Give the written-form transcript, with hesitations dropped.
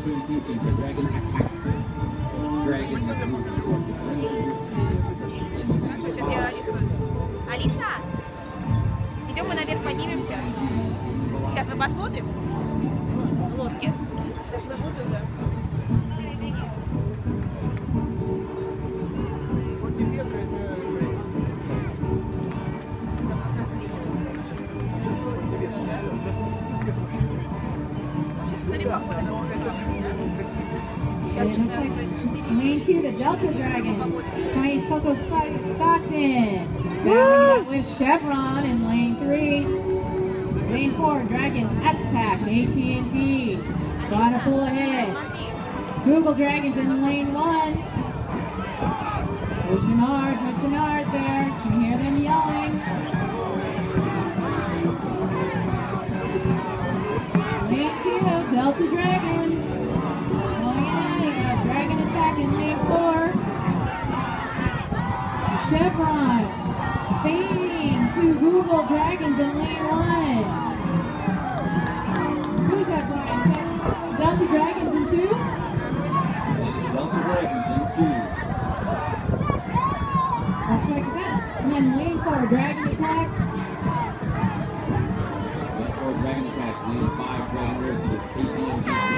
AT&T team, the Dragon Attack. Dragon Roots. Roots team. Что я рискую? Алиса? Идем мы наверх, поднимемся. Сейчас мы посмотрим. Лодки. Доплывут уже. Lane 2, the Delta Dragons. Chinese Cultural Society Stockton. Battling with Chevron in lane 3. Lane 4, Dragon Attack, AT&T. Gotta pull ahead. Google Dragons in lane 1. Pushing hard there. Can you hear them yelling? Lane 2, Delta Dragons. Going at it, Dragon Attack in lane 4. Chevron fading to Google Dragons in lane 1. Who's that, Brian? Delta Dragons in 2? Delta Dragons in 2. Looks like that. And then lane 4, Dragon Attack. Lane 4, Dragon Attack. Lane 5, Dragon Roots with AT&T.